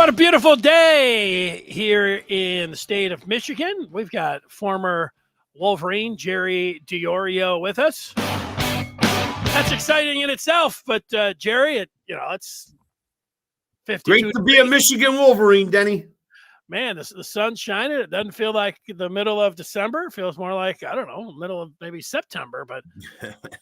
What a beautiful day here in the state of Michigan. We've got former Wolverine Jerry Diorio with us. That's exciting in itself, but Jerry, it's 52 Great to be a Michigan Wolverine, Denny. Man, the sun's shining. It doesn't feel like the middle of December. It feels more like, I don't know, middle of maybe September, but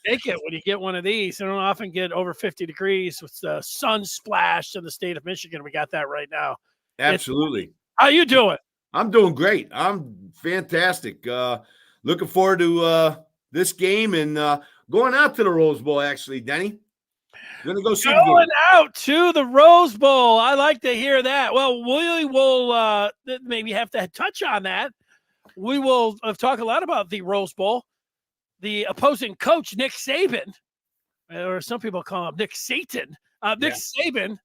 take it when you get one of these. I don't often get over 50 degrees with the sun splashed in the state of Michigan. We got that right now. Absolutely. How you doing? I'm doing great. I'm fantastic. Looking forward to this game and going out to the Rose Bowl, actually, Denny. Going to go see Going out to the Rose Bowl. I like to hear that. Well, we will maybe have to touch on that. We will talk a lot about the Rose Bowl. The opposing coach, Nick Saban, or some people call him Nick Satan. Nick Saban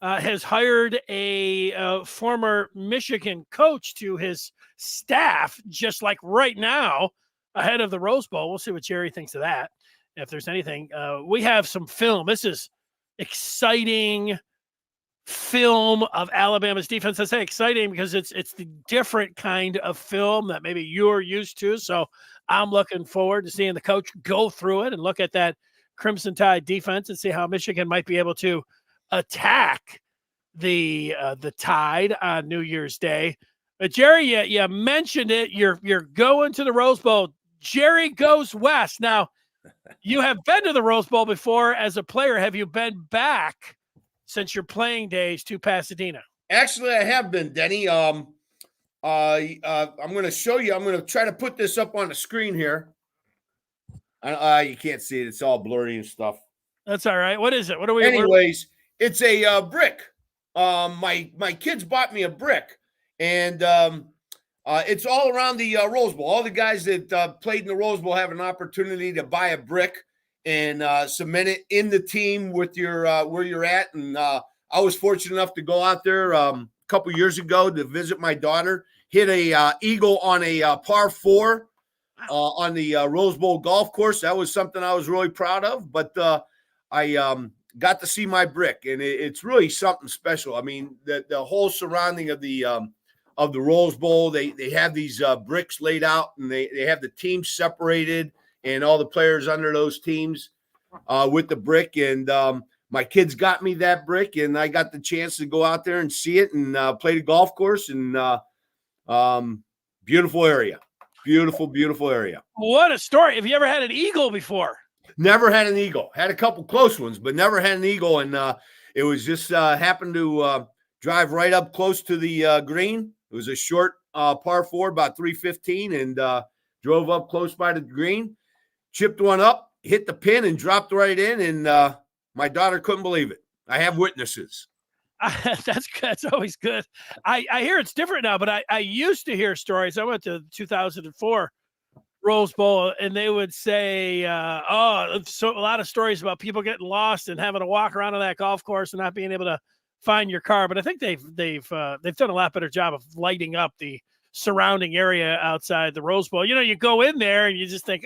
has hired a former Michigan coach to his staff, just like right now, ahead of the Rose Bowl. We'll see what Jerry thinks of that. If there's anything, we have some film. This is exciting film of Alabama's defense. I say exciting because it's the different kind of film that maybe you're used to. So I'm looking forward to seeing the coach go through it and look at that Crimson Tide defense and see how Michigan might be able to attack the Tide on New Year's Day. But Jerry, you mentioned it. You're going to the Rose Bowl. Jerry goes west. Now, you have been to the Rose Bowl before as a player. Have you been back since your playing days to Pasadena? Actually, I have been, Denny. I'm going to show you. I'm going to try to put this up on the screen here. You can't see it. It's all blurry and stuff. That's all right. What is it? What are we? Anyways, it's a brick. My kids bought me a brick, and it's all around the Rose Bowl. All the guys that played in the Rose Bowl have an opportunity to buy a brick and cement it in the team with your where you're at. And I was fortunate enough to go out there a couple years ago to visit my daughter. Hit a eagle on a par 4 on the Rose Bowl golf course. That was something I was really proud of. But I got to see my brick, and it's really something special. I mean, the whole surrounding of the Rose Bowl, they have these bricks laid out, and they have the teams separated and all the players under those teams with the brick. And my kids got me that brick, and I got the chance to go out there and see it and play the golf course. And beautiful area. Beautiful area. What a story. Have you ever had an eagle before? Never had an eagle. Had a couple close ones, but never had an eagle. And it was just happened to drive right up close to the green. It was a short par 4, about 315, and drove up close by the green, chipped one up, hit the pin, and dropped right in. And my daughter couldn't believe it. I have witnesses. That's always good. I hear it's different now, but I used to hear stories. I went to 2004 Rose Bowl, and they would say, so a lot of stories about people getting lost and having to walk around on that golf course and not being able to find your car. But I think they've done a lot better job of lighting up the surrounding area outside the Rose Bowl. You go in there and you just think,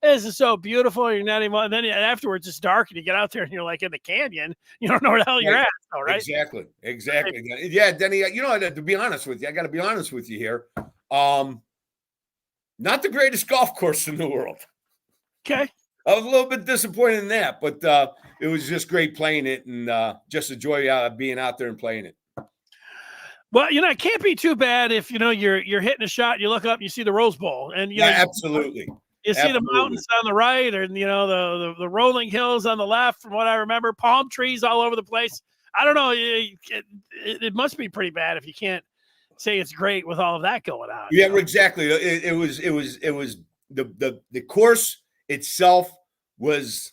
this is so beautiful. You're not even, and then afterwards it's dark and you get out there and you're like in the canyon. You don't know where the hell you're at. All right. Exactly. Right. Yeah, Denny, to be honest with you, I got to be honest with you here. Not the greatest golf course in the world. Okay. I was a little bit disappointed in that, but it was just great playing it and just enjoy being out there and playing it. Well, it can't be too bad if, you're hitting a shot, you look up and you see the Rose Bowl. And absolutely. You see the mountains on the right or, the rolling hills on the left, from what I remember, palm trees all over the place. I don't know. It must be pretty bad if you can't say it's great with all of that going on. Yeah, exactly. It was the course itself was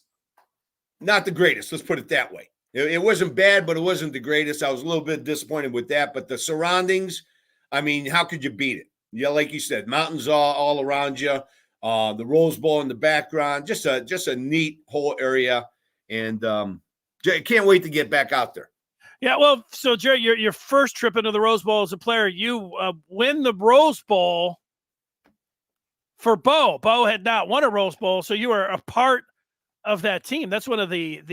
not the greatest. Let's put it that way. It wasn't bad, but it wasn't the greatest. I was a little bit disappointed with that. But the surroundings, I mean, how could you beat it? Yeah, like you said, mountains all around you, the Rose Bowl in the background, just a neat whole area, and can't wait to get back out there. Yeah, well, so Jerry, your first trip into the Rose Bowl as a player, you win the Rose Bowl for Bo. Bo had not won a Rose Bowl, so you were a part of that team. That's one of the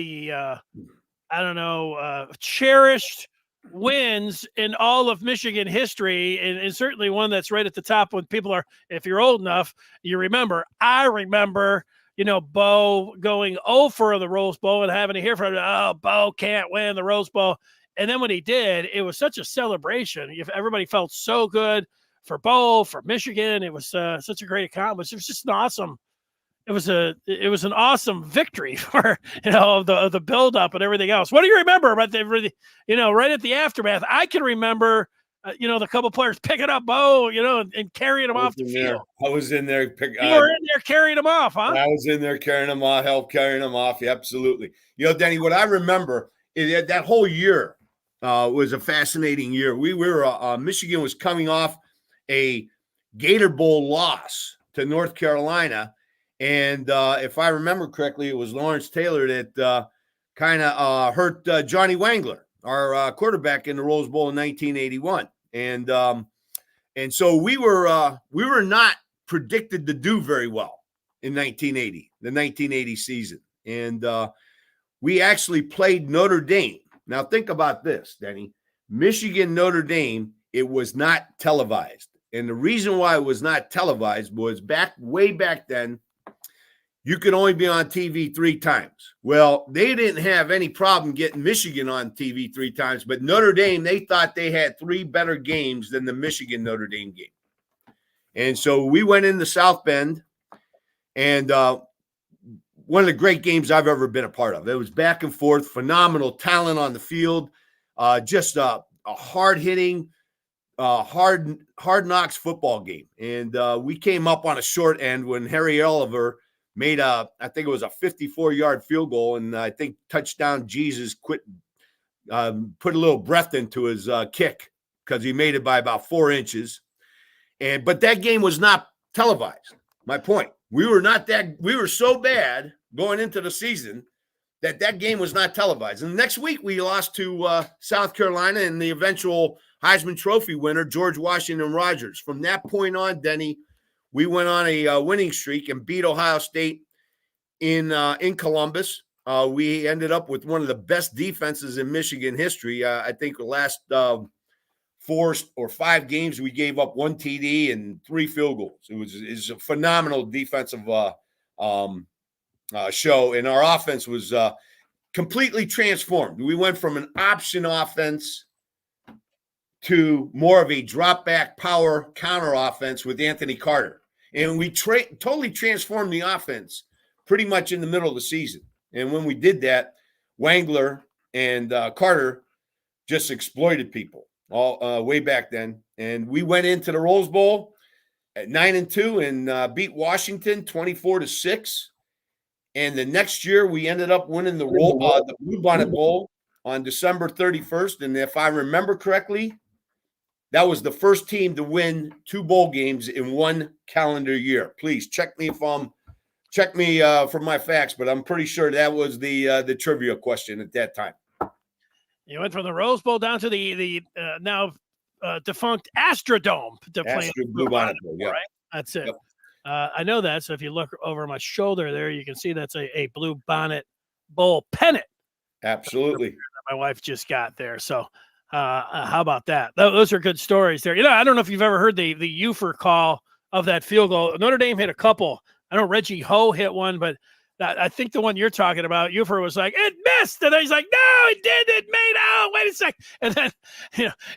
cherished wins in all of Michigan history, and certainly one that's right at the top when people are, if you're old enough, you remember. I remember, Bo going 0 for the Rose Bowl and having to hear from him, oh, Bo can't win the Rose Bowl. And then when he did, it was such a celebration. Everybody felt so good for Bo, for Michigan. It was such a great accomplishment. It was just an awesome. It was an awesome victory for the build up and everything else. What do you remember about right at the aftermath? I can remember the couple players picking up Bo and carrying him off the field. I was in there. You were in there carrying him off, huh? I was in there carrying him off, help carrying him off. Yeah, absolutely. Denny, what I remember is that whole year was a fascinating year. We were Michigan was coming off a Gator Bowl loss to North Carolina. And if I remember correctly, it was Lawrence Taylor that kind of hurt Johnny Wangler, our quarterback in the Rose Bowl in 1981. And so we were not predicted to do very well in 1980, the 1980 season. And we actually played Notre Dame. Now think about this, Denny. Michigan, Notre Dame, it was not televised. And the reason why it was not televised was way back then, you could only be on TV 3 times. Well, they didn't have any problem getting Michigan on TV 3 times, but Notre Dame, they thought they had 3 better games than the Michigan-Notre Dame game. And so we went into South Bend, and one of the great games I've ever been a part of. It was back and forth, phenomenal talent on the field, just a hard-hitting, hard knocks football game. And we came up on a short end when Harry Oliver made I think it was a 54-yard field goal, and I think touchdown Jesus put a little breath into his kick because he made it by about 4 inches. But that game was not televised. My point, we were so bad going into the season that game was not televised. And the next week we lost to South Carolina and the eventual Heisman Trophy winner, George Washington Rodgers. From that point on, Denny, we went on a winning streak and beat Ohio State in Columbus. We ended up with one of the best defenses in Michigan history. I think the last 4 or 5 games, we gave up 1 TD and 3 field goals. It was a phenomenal defensive show, and our offense was completely transformed. We went from an option offense to more of a drop-back power counter offense with Anthony Carter. And we totally transformed the offense pretty much in the middle of the season. And when we did that, Wangler and Carter just exploited people all way back then. And we went into the Rose Bowl at 9-2 and beat Washington 24-6. And the next year, we ended up winning the Bluebonnet Bowl on December 31st. And if I remember correctly, that was the first team to win 2 bowl games in 1 calendar year. Please check me for my facts, but I'm pretty sure that was the trivia question at that time. You went from the Rose Bowl down to the now defunct Astrodome to play Bluebonnet Bowl. Yeah, right? That's it. Yep. I know that. So if you look over my shoulder there, you can see that's a Bluebonnet Bowl pennant. Absolutely. That my wife just got there. So. How about that? Those are good stories there. I don't know if you've ever heard the Ufer call of that field goal. Notre Dame hit a couple. I know Reggie Ho hit one, but I think the one you're talking about, Ufer was like, it missed. And then he's like, no, it did. It made out. Wait a sec. And then,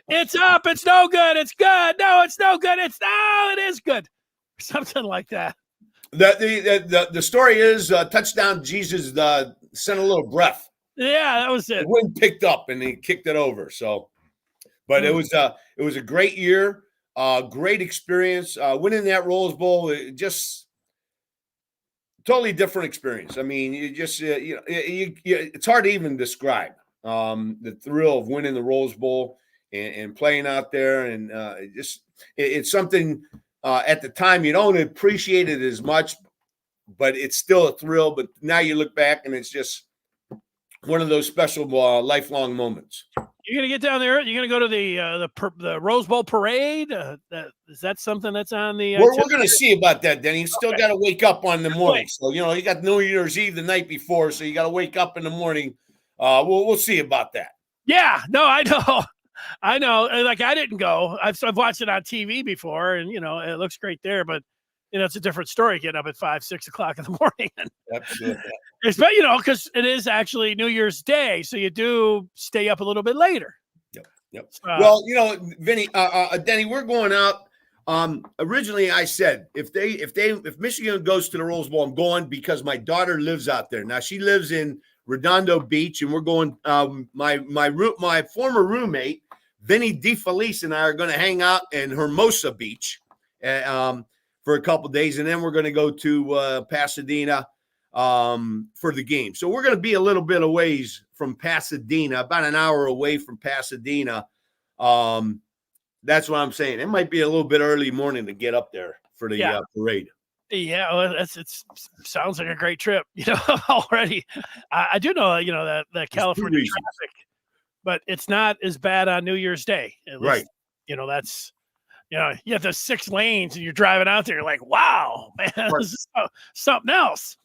it's up. It's no good. It's good. No, it's no good. It is good. Something like that. The story is touchdown Jesus sent a little breath. Yeah, that was it. The wind picked up and he kicked it over. So, but it was a great year, great experience. Winning that Rose Bowl, just totally different experience. I mean, you just it's hard to even describe the thrill of winning the Rose Bowl and playing out there, and it's something at the time you don't appreciate it as much, but it's still a thrill. But now you look back and it's just one of those special lifelong moments. You're gonna get down there. You're gonna go to the Rose Bowl parade. Is that something that's on the? We're gonna see about that, Denny. You still got to wake up on the morning, so you got New Year's Eve the night before, so you got to wake up in the morning. We'll see about that. Yeah, no, I know. I know. Like I didn't go. I've watched it on TV before, and it looks great there. But it's a different story getting up at 5, 6 o'clock in the morning. Absolutely. But because it is actually New Year's Day, so you do stay up a little bit later. Yep. Well, Vinny, Denny, we're going out. Originally, I said if Michigan goes to the Rose Bowl, I'm going because my daughter lives out there. Now she lives in Redondo Beach, and we're going. My former roommate Vinny DeFelice and I are going to hang out in Hermosa Beach for a couple of days, and then we're going to go to Pasadena for the game. So we're going to be a little bit away from Pasadena, about an hour away from Pasadena. That's what I'm saying. It might be a little bit early morning to get up there for the parade. Yeah, well, it sounds like a great trip. Already, I do know that the California traffic, but it's not as bad on New Year's Day. At least, right. That's you have the 6 lanes and you're driving out there. You're like, wow, man, right. This is something else.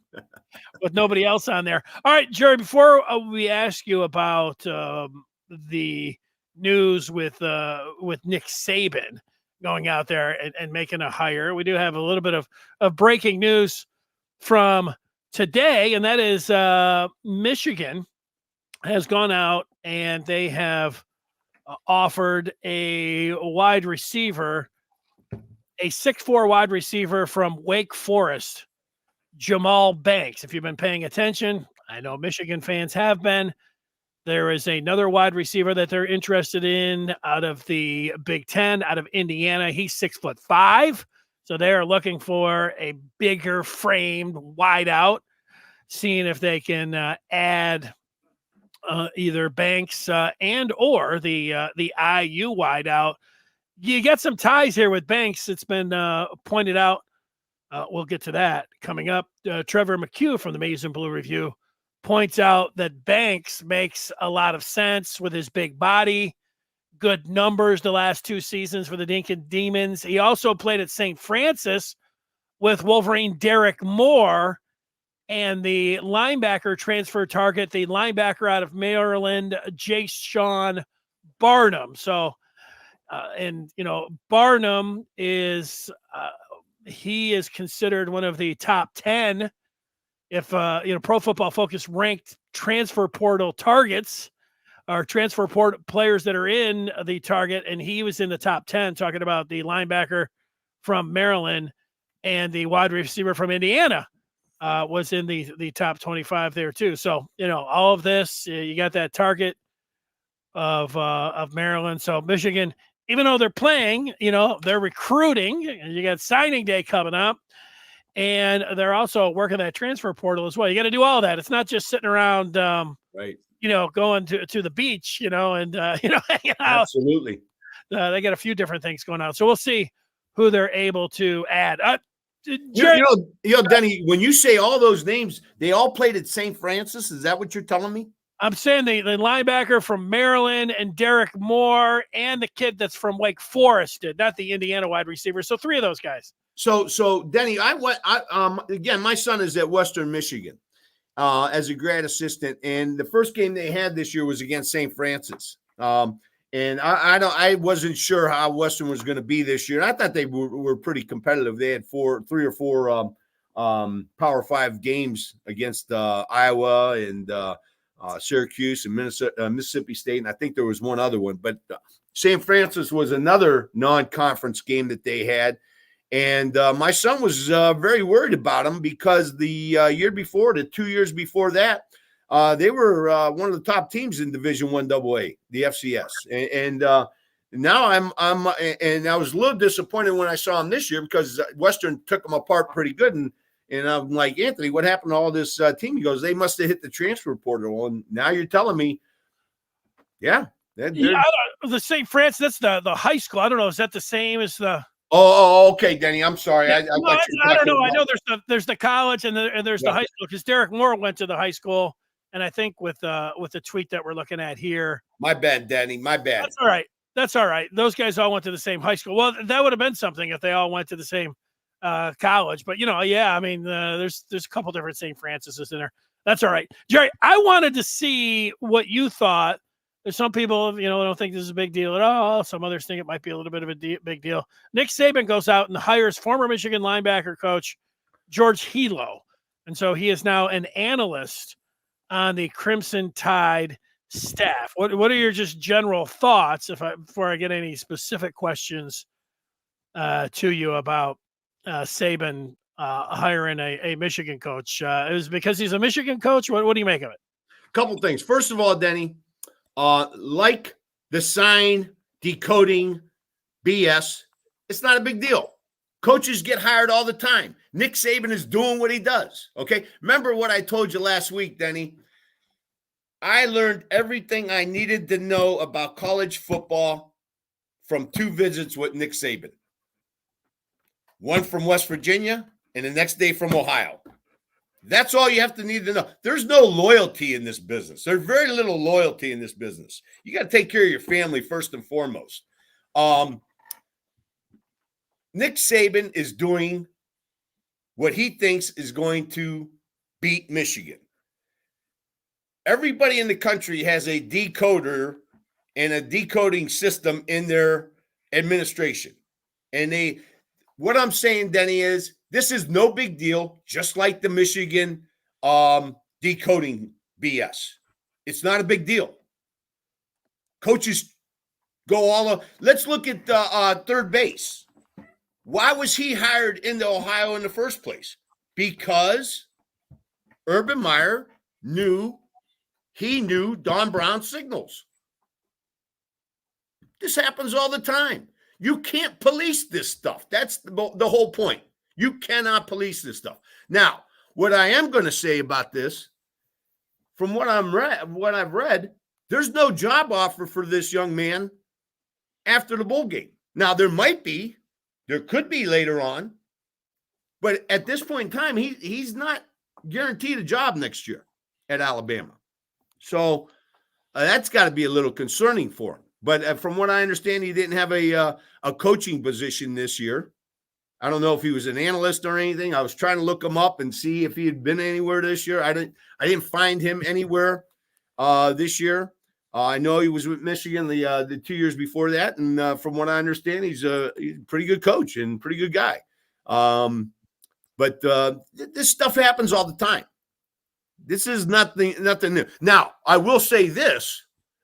With nobody else on there. All right, Jerry, before we ask you about the news with Nick Saban going out there and making a hire, we do have a little bit of breaking news from today, and that is Michigan has gone out and they have offered a wide receiver, a 6'4" wide receiver from Wake Forest, Jamal Banks. If you've been paying attention, I know Michigan fans have been. There is another wide receiver that they're interested in out of the Big Ten, out of Indiana. He's 6'5", so they are looking for a bigger framed wideout, seeing if they can add either Banks and or the IU wideout. You get some ties here with Banks. It's been pointed out. We'll get to that coming up. Trevor McHugh from the Maize and Blue Review points out that Banks makes a lot of sense with his big body, good numbers the last 2 seasons for the Dinkin Demons. He also played at St. Francis with Wolverine Derek Moore and the linebacker transfer target, the linebacker out of Maryland, Jason Barnum. So, Barnum is he is considered one of the top 10 if Pro Football Focus ranked transfer portal targets or transfer portal players that are in the target, and he was in the top 10, talking about the linebacker from Maryland and the wide receiver from Indiana was in the top 25 there too. So, all of this, you got that target of Maryland. So Michigan, even though they're playing, they're recruiting, and you got signing day coming up, and they're also working that transfer portal as well. You got to do all that. It's not just sitting around, right? Going to the beach, and hanging out. Absolutely. They got a few different things going on. So we'll see who they're able to add. Denny, when you say all those names, they all played at St. Francis. Is that what you're telling me? I'm saying the linebacker from Maryland and Derek Moore and the kid that's from Wake Forest did, not the Indiana wide receiver. So 3 of those guys. So Denny, again, my son is at Western Michigan as a grad assistant, and the first game they had this year was against St. Francis. And I wasn't sure how Western was going to be this year. And I thought they were pretty competitive. They had 3 or 4 Power 5 games against Iowa and Syracuse and Mississippi State, and I think there was one other one. But St. Francis was another non-conference game that they had. And my son was very worried about them because the year before, the 2 years before that, they were one of the top teams in Division I AA, the FCS. And now I was a little disappointed when I saw them this year because Western took them apart pretty good. And I'm like, Anthony, what happened to all this team? He goes, they must have hit the transfer portal. And now you're telling me, the St. Francis, that's the high school. I don't know. Is that the same as the? Oh, okay, Denny. I'm sorry. I don't know. I know there's the college and there's the high school because Derek Moore went to the high school, and I think with the tweet that we're looking at here. My bad, Denny. My bad. That's all right. Those guys all went to the same high school. Well, that would have been something if they all went to the same college. But there's a couple different St. Francis's in there. That's all right, Jerry. I wanted to see what you thought There's some people, don't think this is a big deal at all. Some others think it might be a little bit of a big deal. Nick Saban goes out and hires former Michigan linebacker coach George Helow. And so he is now an analyst on the Crimson Tide staff. What are your just general thoughts before I get any specific questions to you about Saban hiring a Michigan coach? Is it because he's a Michigan coach? What do you make of it? Couple things. First of all, Denny, like the sign decoding BS, it's not a big deal. Coaches get hired all the time. Nick Saban is doing what he does. Okay. Remember what I told you last week, Denny? I learned everything I needed to know about college football from 2 visits with Nick Saban. One from West Virginia and the next day from Ohio. That's all you have to need to know. There's no loyalty in this business. There's very little loyalty in this business. You got to take care of your family first and foremost. Nick Saban is doing what he thinks is going to beat Michigan. Everybody in the country has a decoder and a decoding system in their administration. And what I'm saying, Denny, is this is no big deal, just like the Michigan decoding BS. It's not a big deal. Coaches go let's look at third base. Why was he hired into Ohio in the first place? Because Urban Meyer knew Don Brown's signals. This happens all the time. You can't police this stuff. That's the whole point. You cannot police this stuff. Now, what I am going to say about this, from what I've read, there's no job offer for this young man after the bowl game. Now, there could be later on, but at this point in time, he's not guaranteed a job next year at Alabama. So that's got to be a little concerning for him. But from what I understand, he didn't have a coaching position this year. I don't know if he was an analyst or anything. I was trying to look him up and see if he had been anywhere this year. I didn't find him anywhere this year. I know he was with Michigan the 2 years before that, and from what I understand, he's a pretty good coach and pretty good guy. But this stuff happens all the time. This is nothing new. Now, I will say this.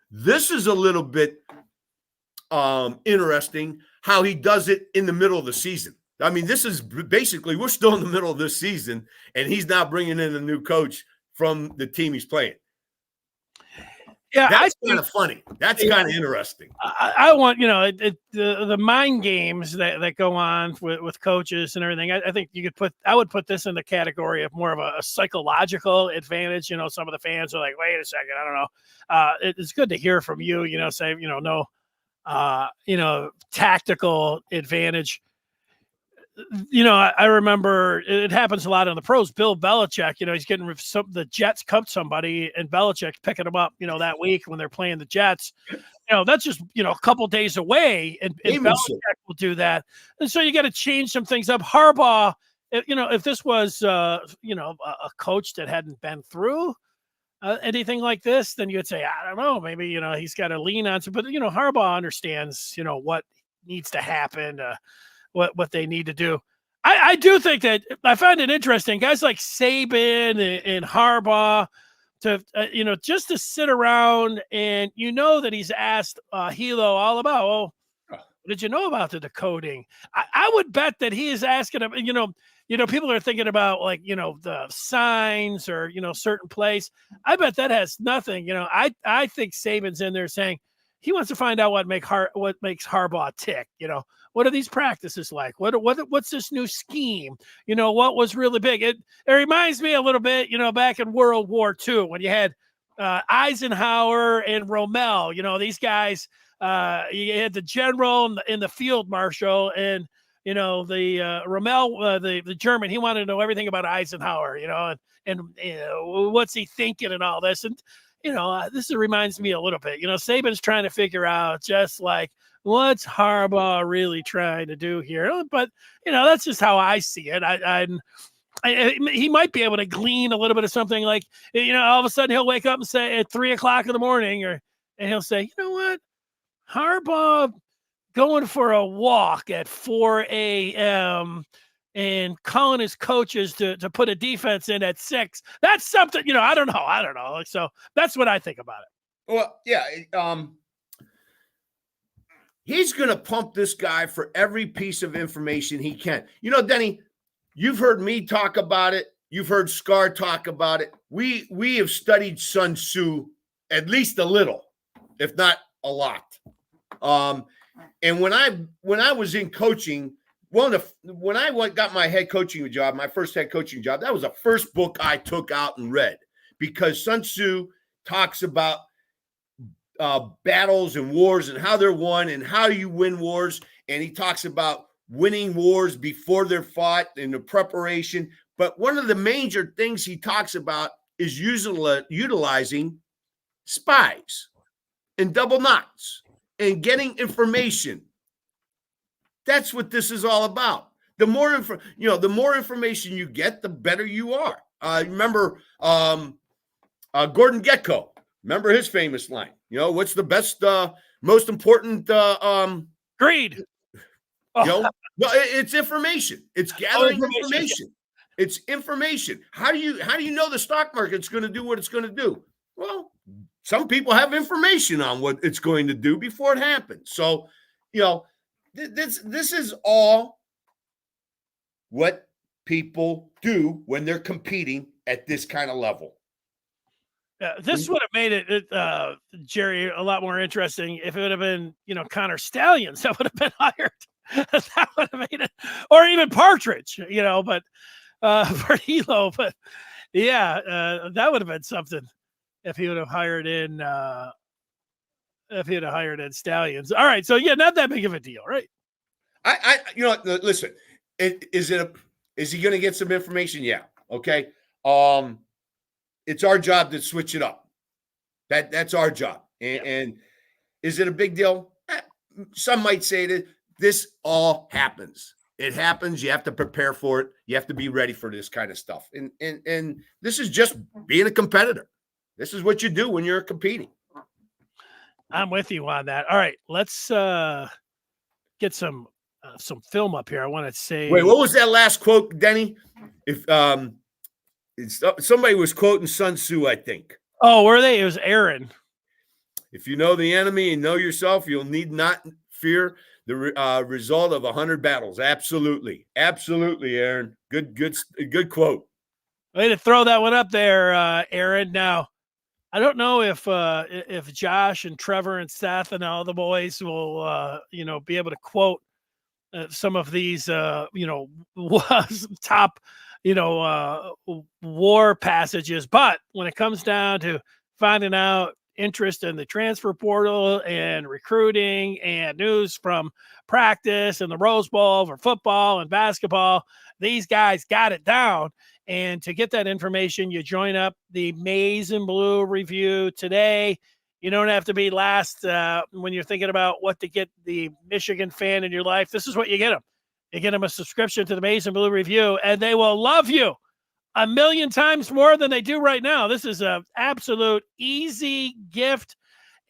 This is a little bit interesting how he does it in the middle of the season. I mean, this is basically, we're still in the middle of this season, and he's not bringing in a new coach from the team he's playing. Yeah, that's kind of funny. That's kind of interesting. I want, the mind games that go on with coaches and everything. I think I would put this in the category of more of a psychological advantage. Some of the fans are like, wait a second, I don't know. It's good to hear from you, say, no, tactical advantage. I remember it happens a lot in the pros. Bill Belichick, he's getting the Jets cut somebody, and Belichick picking them up, that week when they're playing the Jets. That's just a couple days away, and Belichick will do that. And so you got to change some things up. Harbaugh, if this was a coach that hadn't been through anything like this, then you'd say, I don't know, maybe he's got to lean on. But Harbaugh understands what needs to happen. What they need to do. I do think that I find it interesting. Guys like Saban and Harbaugh to, just to sit around and that he's asked Helow all about, what did you know about the decoding? I would bet that he is asking him, people are thinking about the signs or, certain plays. I bet that has nothing. I think Saban's in there saying he wants to find out what makes Harbaugh tick, What are these practices like? What's this new scheme? What was really big? It reminds me a little bit, back in World War II when you had Eisenhower and Rommel. These guys. You had the general and the field marshal, and the Rommel, the German. He wanted to know everything about Eisenhower. And what's he thinking and all this. And this reminds me a little bit. Saban's trying to figure out just like, what's Harbaugh really trying to do here? But, that's just how I see it. He might be able to glean a little bit of something like, all of a sudden he'll wake up and say at 3:00 in the morning or and he'll say, you know what, Harbaugh going for a walk at 4 a.m. and calling his coaches to put a defense in at 6. That's something, I don't know. So that's what I think about it. Well, yeah. He's going to pump this guy for every piece of information he can. Denny, you've heard me talk about it. You've heard Scar talk about it. We have studied Sun Tzu at least a little, if not a lot. And when I was in coaching, when I got my head coaching job, my first head coaching job, that was the first book I took out and read, because Sun Tzu talks about battles and wars and how they're won and how you win wars. And he talks about winning wars before they're fought and the preparation. But one of the major things he talks about is utilizing spies and double knots and getting information. That's what this is all about. The more information you get, the better you are. Remember Gordon Gekko. Remember his famous line. What's the best, most important? Greed. It's information. It's gathering information. It's information. How do you know the stock market's going to do what it's going to do? Well, some people have information on what it's going to do before it happens. So, this is all what people do when they're competing at this kind of level. This would have made it, Jerry, a lot more interesting if it would have been, Connor Stallions that would have been hired. That would have made it, or even Partridge, but for Helow. But yeah, that would have been something if he would have hired in. If he had hired in Stallions. All right, so yeah, not that big of a deal, right? Listen, is he going to get some information? Yeah. Okay. It's our job to switch it up. That's our job. And is it a big deal? Some might say that this all happens. It happens. You have to prepare for it. You have to be ready for this kind of stuff. And this is just being a competitor. This is what you do when you're competing. I'm with you on that. All right, let's get some film up here. I want to say. Wait, what was that last quote, Denny? If somebody was quoting Sun Tzu, I think. Oh, were they? It was Aaron. If you know the enemy and know yourself, you'll need not fear the result of 100 battles. Absolutely, Aaron. Good quote. Way to throw that one up there, Aaron. Now, I don't know if Josh and Trevor and Seth and all the boys will be able to quote some of these top war passages, but when it comes down to finding out interest in the transfer portal and recruiting and news from practice and the Rose Bowl for football and basketball, these guys got it down. And to get that information, you join up the Maize and Blue Review today. You don't have to be last when you're thinking about what to get the Michigan fan in your life. This is what you get them. You get them a subscription to the Maize and Blue Review, and they will love you 1,000,000 times more than they do right now. This is an absolute easy gift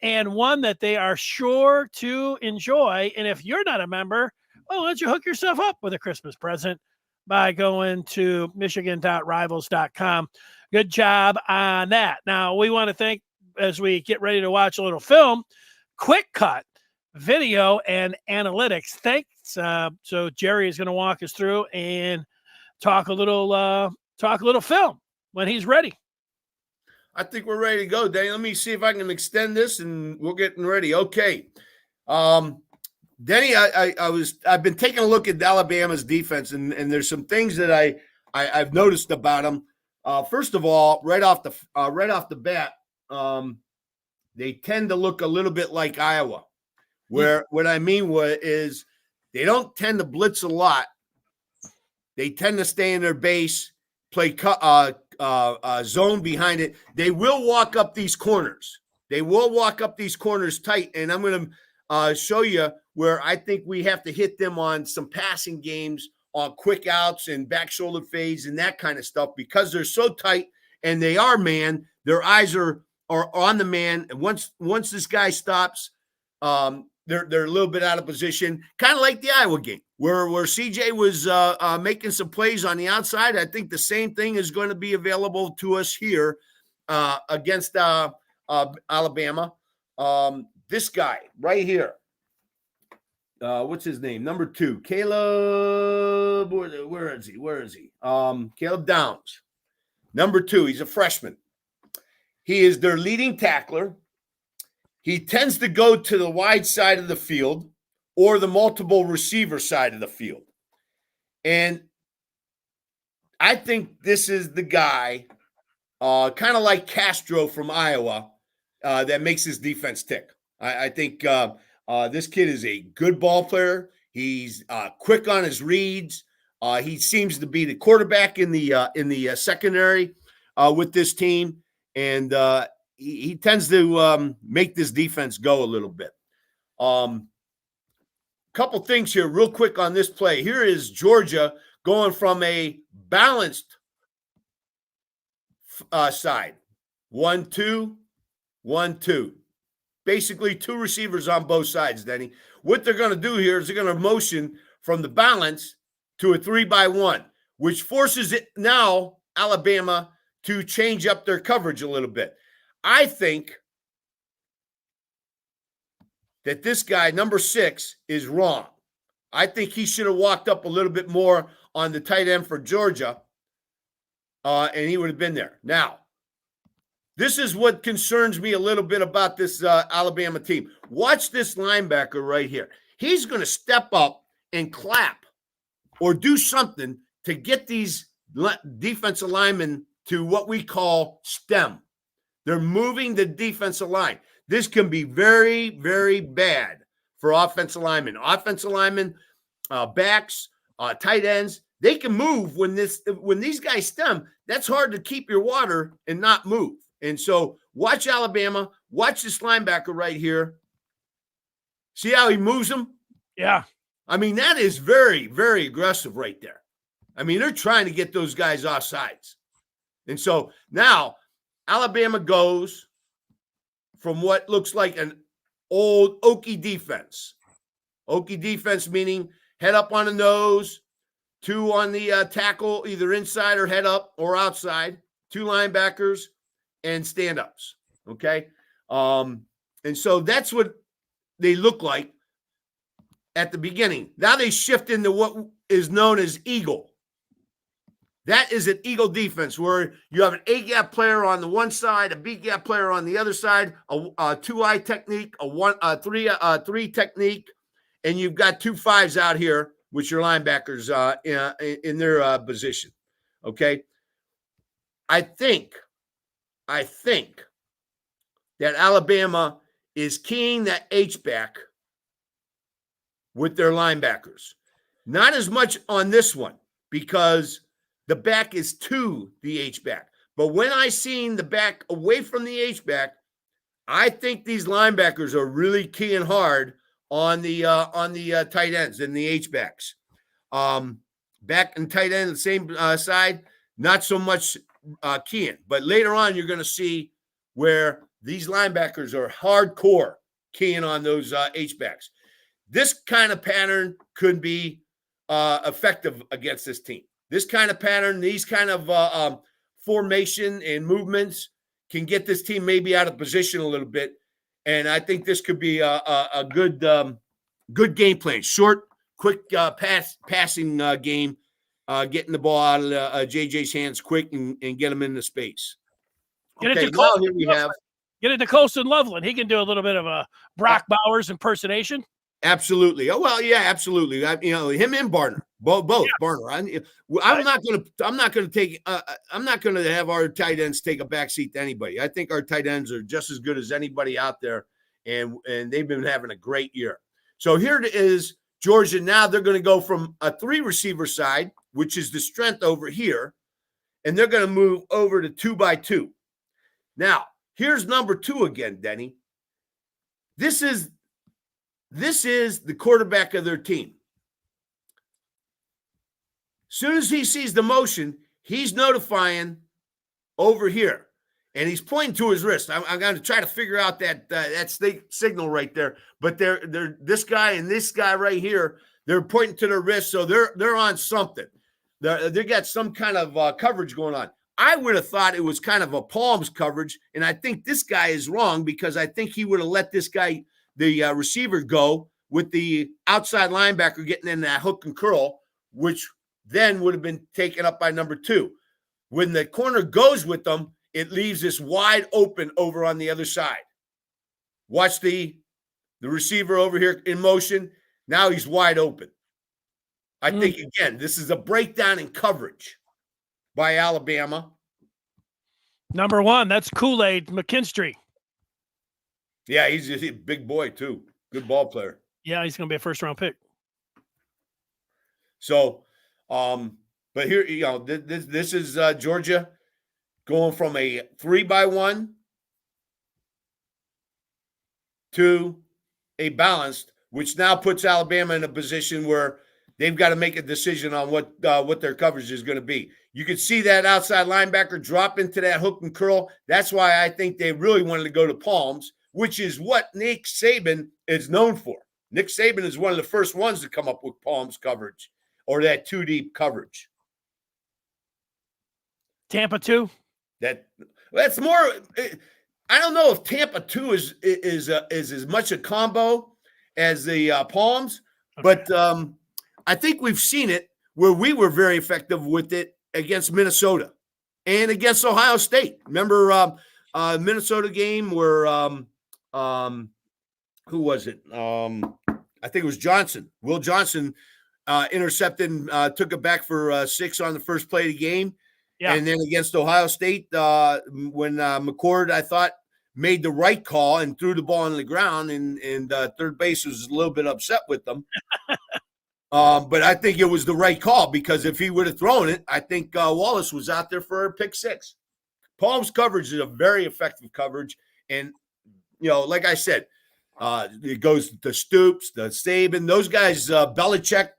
and one that they are sure to enjoy. And if you're not a member, well, why don't you hook yourself up with a Christmas present by going to michigan.rivals.com. Good job on that. Now, we want to thank, as we get ready to watch a little film, Quick Cut Video and Analytics. Thanks. So Jerry is going to walk us through and talk a little film when he's ready. I think we're ready to go, Danny. Let me see if I can extend this, and we're getting ready. Okay. Denny, I've been taking a look at Alabama's defense, and there's some things that I've noticed about them. First of all, right off the bat, they tend to look a little bit like Iowa. Where what I mean is they don't tend to blitz a lot. They tend to stay in their base, play zone behind it. They will walk up these corners. They will walk up these corners tight, and I'm going to show you where I think we have to hit them on some passing games, on quick outs and back shoulder fades and that kind of stuff, because they're so tight and they are man. Their eyes are are on the man. And once this guy stops, they're a little bit out of position, kind of like the Iowa game where CJ was making some plays on the outside. I think the same thing is going to be available to us here against Alabama. This guy right here. What's his name? Number 2, Caleb. Where is he? Caleb Downs. Number 2. He's a freshman. He is their leading tackler. He tends to go to the wide side of the field or the multiple receiver side of the field. And I think this is the guy, kind of like Castro from Iowa, that makes his defense tick. I think this kid is a good ball player. He's quick on his reads. He seems to be the quarterback in the secondary with this team, and he tends to make this defense go a little bit. Couple things here real quick on this play. Here is Georgia going from a balanced side. 1-2, 1-2. Basically 2 receivers on both sides, Denny. What they're going to do here is they're going to motion from the balance to a 3-by-1, which forces it now Alabama to change up their coverage a little bit. I think that this guy, number 6, is wrong. I think he should have walked up a little bit more on the tight end for Georgia, and he would have been there. Now, this is what concerns me a little bit about this Alabama team. Watch this linebacker right here. He's going to step up and clap or do something to get these defensive linemen to what we call stem. They're moving the defensive line. This can be very, very bad for offensive linemen. Offensive linemen, backs, tight ends, they can move when these guys stem. That's hard to keep your water and not move. And so watch Alabama. Watch this linebacker right here. See how he moves them? Yeah. I mean, that is very, very aggressive right there. I mean, they're trying to get those guys off sides. And so now Alabama goes from what looks like an old Okie defense. Okie defense meaning head up on the nose, 2 on the tackle, either inside or head up or outside, 2 linebackers, and stand-ups, okay? And so that's what they look like at the beginning. Now they shift into what is known as Eagle. That is an Eagle defense where you have an A-gap player on the one side, a B-gap player on the other side, a 2-eye technique, a 3 technique, and you've got 2 5s out here with your linebackers in their position, okay? I think that Alabama is keying that H-back with their linebackers. Not as much on this one because the back is to the H-back. But when I seen the back away from the H-back, I think these linebackers are really keying hard on the tight ends and the H-backs. Back and tight end, the same side, not so much keying. But later on, you're going to see where these linebackers are hardcore keying on those H-backs. This kind of pattern could be effective against this team. This kind of pattern, these kind of formation and movements can get this team maybe out of position a little bit. And I think this could be a good game plan. Short, quick passing game, getting the ball out of JJ's hands quick and get him into space. Get Okay, it to now Colston here we have. Get it to Colston Loveland. He can do a little bit of a Brock Bowers impersonation. Absolutely. Oh well, yeah, absolutely. Him and Barner, both. Yeah. Barner. I'm not going to have our tight ends take a backseat to anybody. I think our tight ends are just as good as anybody out there, and they've been having a great year. So here it is, Georgia. Now they're going to go from a 3 receiver side, which is the strength over here, and they're going to move over to 2-by-2. Now here's number 2 again, Denny. This is the quarterback of their team. As soon as he sees the motion, he's notifying over here. and he's pointing to his wrist. I'm going to try to figure out that signal right there. But they're this guy and this guy right here. They're pointing to their wrist, so they're on something. They got some kind of coverage going on. I would have thought it was kind of a palms coverage, and I think this guy is wrong because I think he would have let this guy, the receiver, go with the outside linebacker getting in that hook and curl, which then would have been taken up by number 2. When the corner goes with them, it leaves this wide open over on the other side. Watch the receiver over here in motion. Now he's wide open. I think, again, this is a breakdown in coverage by Alabama. Number 1, that's Kool-Aid McKinstry. Yeah, he's a big boy, too. Good ball player. Yeah, he's going to be a first-round pick. So, but here, this is Georgia going from a 3-by-1 to a balanced, which now puts Alabama in a position where they've got to make a decision on what their coverage is going to be. You can see that outside linebacker drop into that hook and curl. That's why I think they really wanted to go to palms, which is what Nick Saban is known for. Nick Saban is one of the first ones to come up with palms coverage or that 2-deep coverage. Tampa 2? That's more. I don't know if Tampa 2 is as much a combo as the palms, okay. But I think we've seen it where we were very effective with it against Minnesota and against Ohio State. Remember Minnesota game where who was it? I think it was Johnson. Will Johnson intercepted and took it back for 6 on the first play of the game. Yeah. And then against Ohio State, when McCord, I thought, made the right call and threw the ball on the ground, and third base was a little bit upset with them. But I think it was the right call because if he would have thrown it, I think Wallace was out there for a pick 6. Palms coverage is a very effective coverage. And, like I said, it goes to Stoops, the Saban, those guys, Belichick,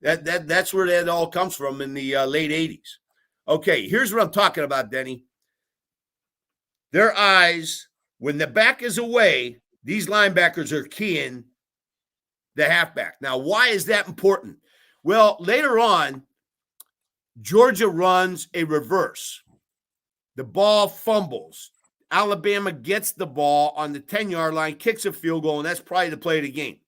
that's where that all comes from in the late 80s. Okay, here's what I'm talking about, Denny. Their eyes, when the back is away, these linebackers are keying the halfback. Now, why is that important? Well, later on, Georgia runs a reverse. The ball fumbles. Alabama gets the ball on the 10-yard line, kicks a field goal, and that's probably the play of the game.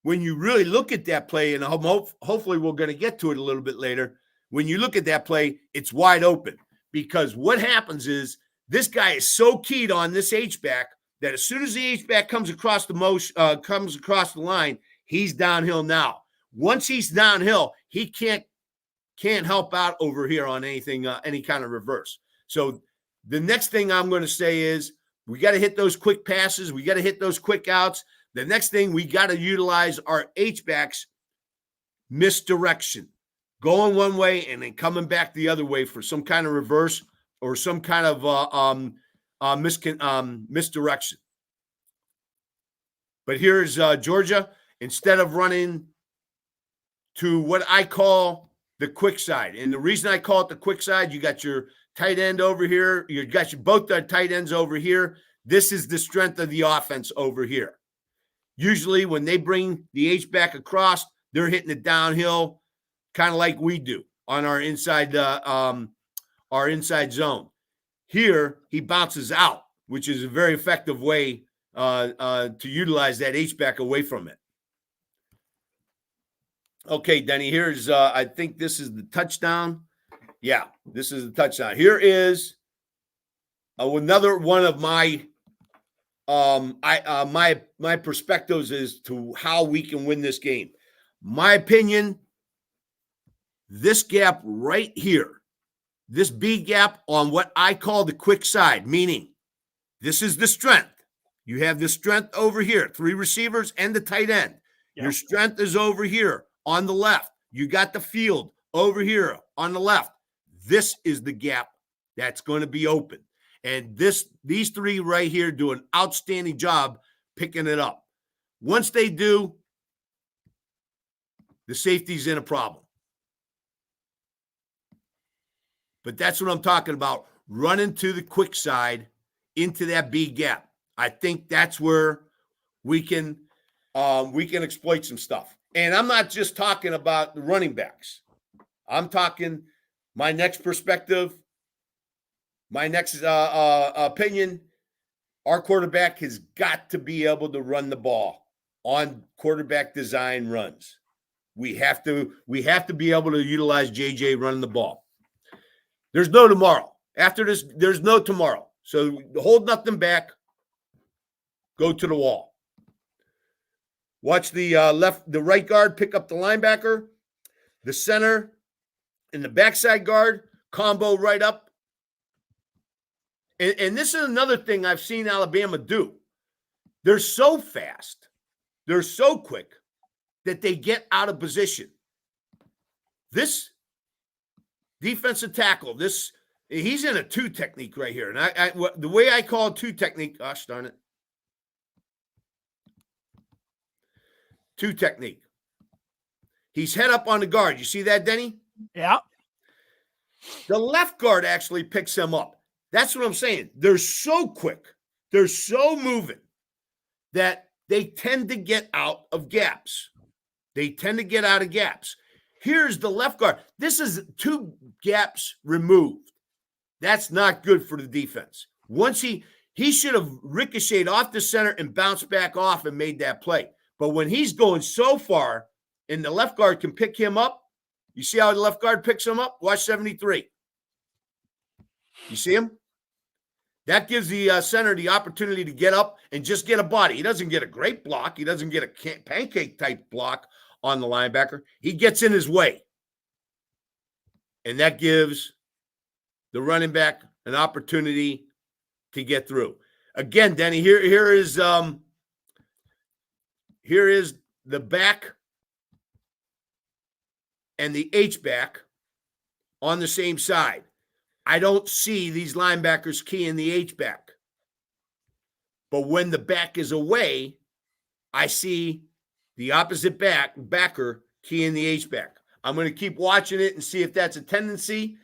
When you really look at that play, and hopefully we're going to get to it a little bit later, when you look at that play, it's wide open because what happens is this guy is so keyed on this H-back that as soon as the H-back comes across the line, he's downhill now. Once he's downhill, he can't help out over here on anything, any kind of reverse. So the next thing I'm going to say is we got to hit those quick passes. We got to hit those quick outs. The next thing we got to utilize our H-backs misdirection. Going one way and then coming back the other way for some kind of reverse or some kind of misdirection. But here's Georgia. Instead of running to what I call the quick side, and the reason I call it the quick side, you got your tight end over here. You got both the tight ends over here. This is the strength of the offense over here. Usually when they bring the H-back across, they're hitting it downhill, kind of like we do on our inside zone. Here, he bounces out, which is a very effective way to utilize that H-back away from it. Okay, Denny, here's, I think this is the touchdown. Yeah, this is the touchdown. Here is another one of my my perspectives as to how we can win this game. My opinion, this gap right here, this B gap on what I call the quick side, meaning this is the strength. You have the strength over here, 3 receivers and the tight end. Yep. Your strength is over here on the left. You got the field over here on the left. This is the gap that's going to be open. And these 3 right here do an outstanding job picking it up. Once they do, the safety's in a problem. But that's what I'm talking about. running to the quick side into that B gap. I think that's where we can exploit some stuff. And I'm not just talking about the running backs. I'm talking my next perspective, my next opinion. Our quarterback has got to be able to run the ball on quarterback design runs. We have to be able to utilize JJ running the ball. There's no tomorrow. After this, there's no tomorrow. So hold nothing back. Go to the wall. Watch the right guard pick up the linebacker, the center, and the backside guard combo right up. And this is another thing I've seen Alabama do. They're so fast, they're so quick that they get out of position. This defensive tackle, he's in a 2 technique right here. And the way I call 2 technique, gosh darn it. 2 technique. He's head up on the guard. You see that, Denny? Yeah. The left guard actually picks him up. That's what I'm saying. They're so quick. They're so moving that they tend to get out of gaps. Here's the left guard. This is 2 gaps removed. That's not good for the defense. Once he should have ricocheted off the center and bounced back off and made that play. But when he's going so far and the left guard can pick him up, you see how the left guard picks him up? Watch 73. You see him? That gives the center the opportunity to get up and just get a body. He doesn't get a great block. He doesn't get a pancake-type block on the linebacker. He gets in his way. And that gives the running back an opportunity to get through. Again, Denny, here is the back and the H-back on the same side. I don't see these linebackers keying the H-back. But when the back is away, I see the opposite backer keying the H-back. I'm going to keep watching it and see if that's a tendency,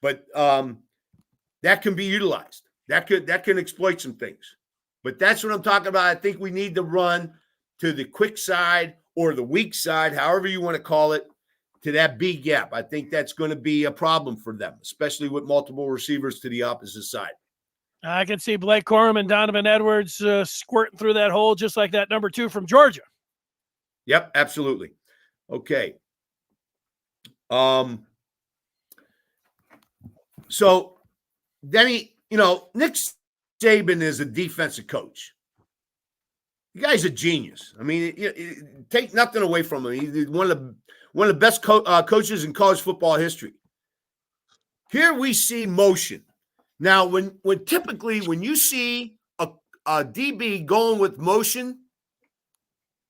but that can be utilized. That can exploit some things. But that's what I'm talking about. I think we need to run to the quick side or the weak side, however you want to call it, to that B gap. I think that's going to be a problem for them, especially with multiple receivers to the opposite side. I can see Blake Corum and Donovan Edwards squirting through that hole just like that number 2 from Georgia. Yep, absolutely. Okay. So, Denny, Nick Saban is a defensive coach. The guy's a genius. I mean, take nothing away from him. He's one of the best coaches in college football history. Here we see motion. Now, when you see a DB going with motion,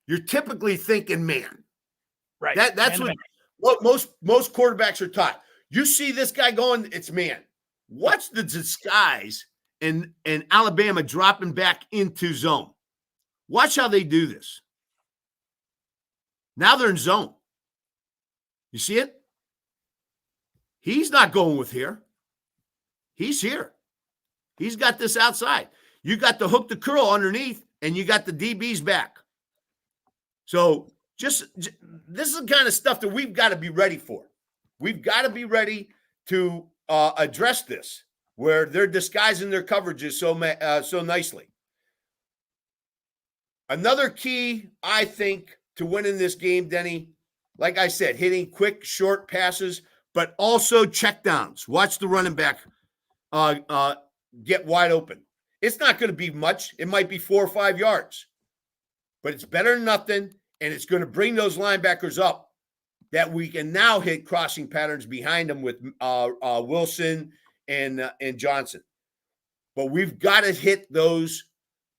you're typically thinking man. Right. That's what most quarterbacks are taught. You see this guy going, it's man. What's the disguise in Alabama dropping back into zone? Watch how they do this. Now they're in zone. You see it? He's not going with here. He's here. He's got this outside. You got the hook to curl underneath, and you got the DBs back. So this is the kind of stuff that we've got to be ready for. We've got to be ready to address this, where they're disguising their coverages so nicely. Another key, I think, to winning this game, Denny, like I said, hitting quick, short passes, but also checkdowns. Watch the running back get wide open. It's not going to be much. It might be 4 or 5 yards, but it's better than nothing, and it's going to bring those linebackers up that we can now hit crossing patterns behind them with Wilson and Johnson. But we've got to hit those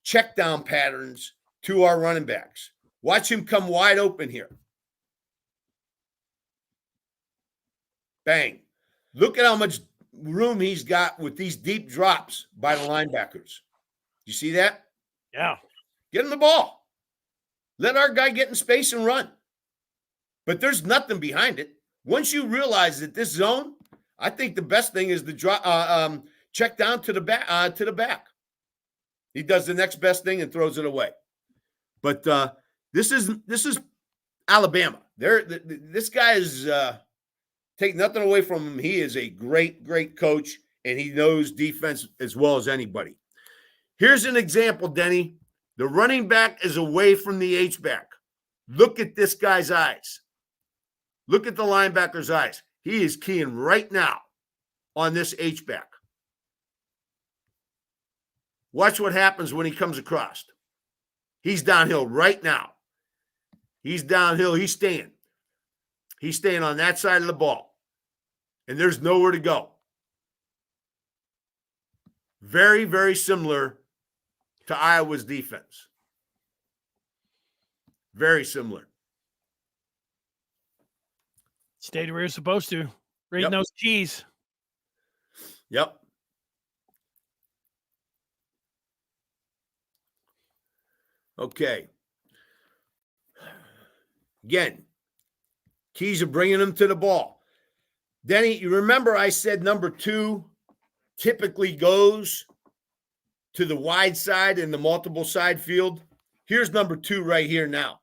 check down patterns to our running backs. Watch him come wide open here. Bang. Look at how much room he's got with these deep drops by the linebackers. You see that? Yeah. Get him the ball. Let our guy get in space and run. But there's nothing behind it. Once you realize that this zone, I think the best thing is to drop. check down to the back. He does the next best thing and throws it away. But this is Alabama. This guy is take nothing away from him. He is a great coach, and he knows defense as well as anybody. Here's an example, Denny. The running back is away from the H-back. Look at this guy's eyes. Look at the linebacker's eyes. He is keying right now on this H-back. Watch what happens when he comes across. He's downhill right now. He's downhill. He's staying. He's staying on that side of the ball. And there's nowhere to go. Very, very similar to Iowa's defense. Very similar. Stayed where you're supposed to. Reading those keys. Yep. Okay. Again, keys are bringing them to the ball. Denny, you remember I said number 2 typically goes to the wide side in the multiple side field? Here's number 2 right here now.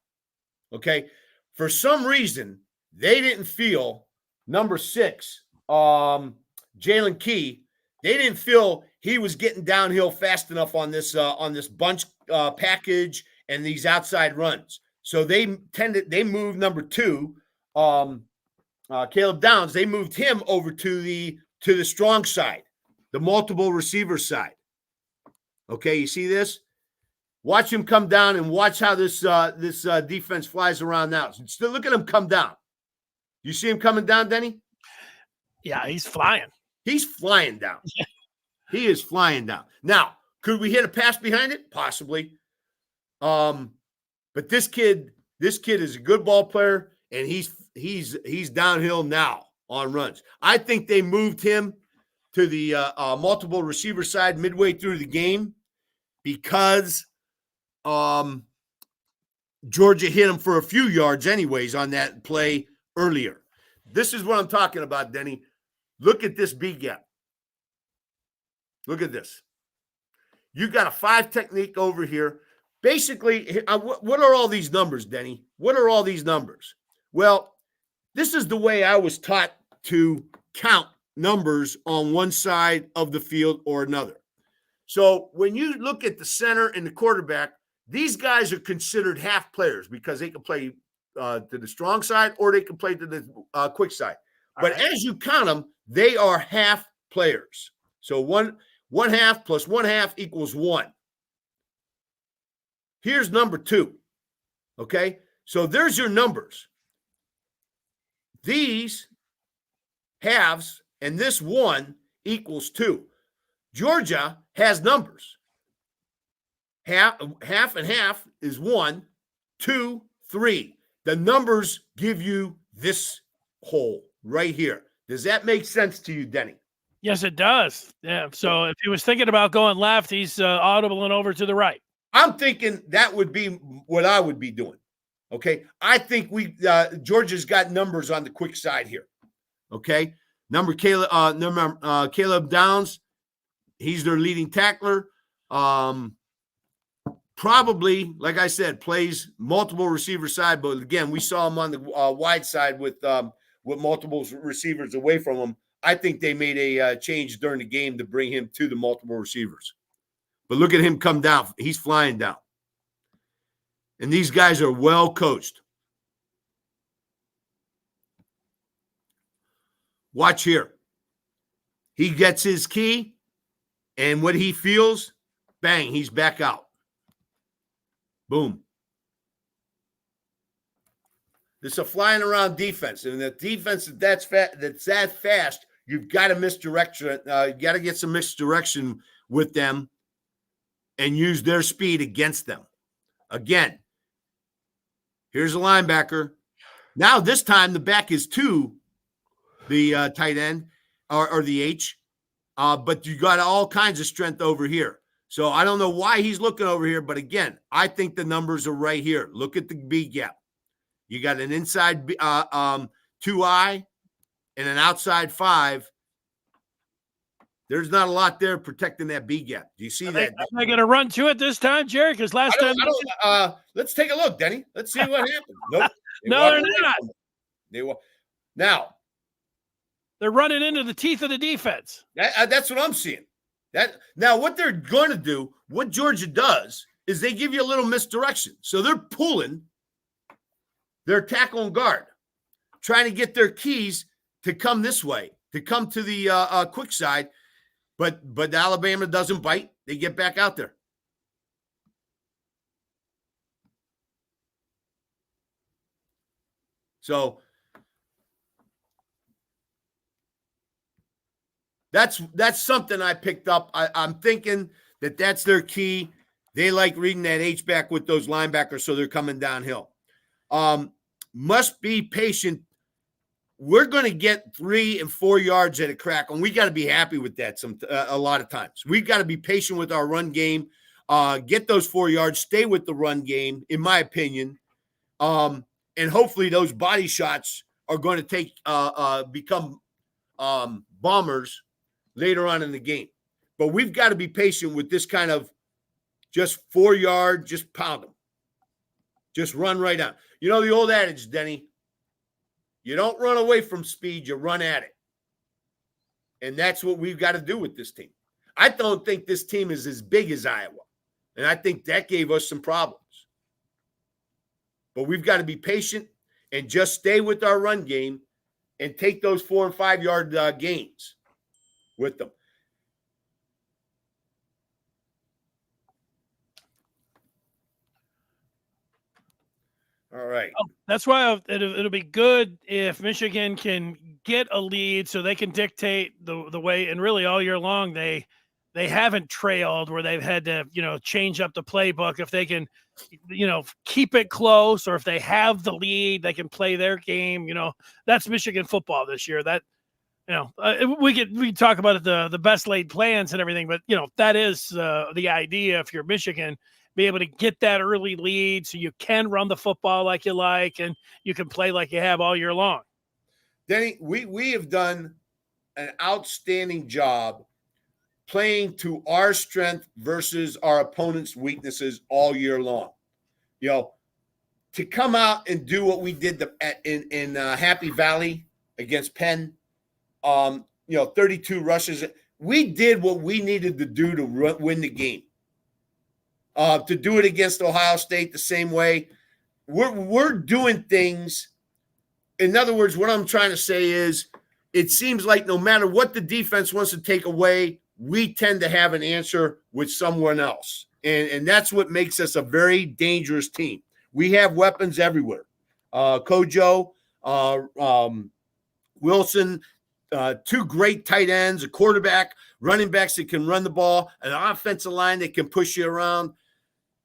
Okay. For some reason, they didn't feel number 6, Jalen Key, they didn't feel he was getting downhill fast enough on this bunch package and these outside runs. So they moved number 2, Caleb Downs. They moved him over to the strong side, the multiple receiver side. Okay, you see this? Watch him come down and watch how this defense flies around now. So look at him come down. You see him coming down, Denny? Yeah, he's flying. He's flying down. He is flying down. Now, could we hit a pass behind it? Possibly. But this kid is a good ball player, and he's downhill now on runs. I think they moved him to the multiple receiver side midway through the game because Georgia hit him for a few yards anyways on that play earlier. This is what I'm talking about, Denny. Look at this B gap. Look at this. You got a 5 technique over here. Basically, what are all these numbers, Denny? What are all these numbers? Well, this is the way I was taught to count numbers on one side of the field or another. So when you look at the center and the quarterback, these guys are considered half players because they can play to the strong side or they can play to the quick side. But as you count them, they are half players. So one half plus 1 half equals 1. Here's number 2. Okay? So there's your numbers. These halves and this 1 equals 2. Georgia has numbers. Half and half is 1, 2, 3. The numbers give you this hole right here. Does that make sense to you, Denny? Yes, it does. Yeah. So if he was thinking about going left, he's audibling over to the right. I'm thinking that would be what I would be doing. Okay. I think Georgia's got numbers on the quick side here. Okay. Caleb Downs. He's their leading tackler. Probably, like I said, plays multiple receiver side, but again, we saw him on the wide side with multiple receivers away from him. I think they made a change during the game to bring him to the multiple receivers. But look at him come down. He's flying down. And these guys are well coached. Watch here. He gets his key, and what he feels, bang, he's back out. Boom. It's a flying around defense, and the defense that's that fast, you've got to misdirection. You got to get some misdirection with them and use their speed against them. Again, here's a linebacker. Now this time the back is to the tight end or the H, but you got all kinds of strength over here. So I don't know why he's looking over here, but again, I think the numbers are right here. Look at the B gap. You got an inside 2I and an outside 5. There's not a lot there protecting that B gap. Do you see that? Are they going to run to it this time, Jerry? Because last time, let's take a look, Denny. Let's see what happened. Nope. No, they're not. Now they're running into the teeth of the defense. That's what I'm seeing. Now what they're going to do, what Georgia does, is they give you a little misdirection. So they're pulling their tackle and guard, trying to get their keys to come this way, to come to the quick side. But Alabama doesn't bite. They get back out there. So that's something I picked up. I'm thinking that's their key. They like reading that H-back with those linebackers, so they're coming downhill. Must be patient. We're going to get 3 and 4 yards at a crack, and we got to be happy with that a lot of times. We've got to be patient with our run game, get those 4 yards, stay with the run game, in my opinion, and hopefully those body shots are going to become bombers later on in the game. But we've got to be patient with this kind of just 4 yard, just pound them. Just run right down. You know the old adage, Denny, you don't run away from speed, you run at it. And that's what we've got to do with this team. I don't think this team is as big as Iowa. And I think that gave us some problems. But we've got to be patient and just stay with our run game and take those 4 and 5 yard gains with them. All right. That's why it'll be good if Michigan can get a lead so they can dictate the way. And really all year long, they haven't trailed where they've had to, change up the playbook. If they can, keep it close, or if they have the lead, they can play their game. That's Michigan football this year. That, we can talk about it, the best laid plans and everything, but that is the idea. If you're Michigan, be able to get that early lead so you can run the football like you like, and you can play like you have all year long. Denny, we have done an outstanding job playing to our strength versus our opponent's weaknesses all year long. To come out and do what we did in Happy Valley against Penn, 32 rushes. We did what we needed to do to win the game. To do it against Ohio State the same way. We're doing things. In other words, what I'm trying to say is it seems like no matter what the defense wants to take away, we tend to have an answer with someone else. And that's what makes us a very dangerous team. We have weapons everywhere. Kojo, Wilson, 2 great tight ends, a quarterback, running backs that can run the ball, an offensive line that can push you around.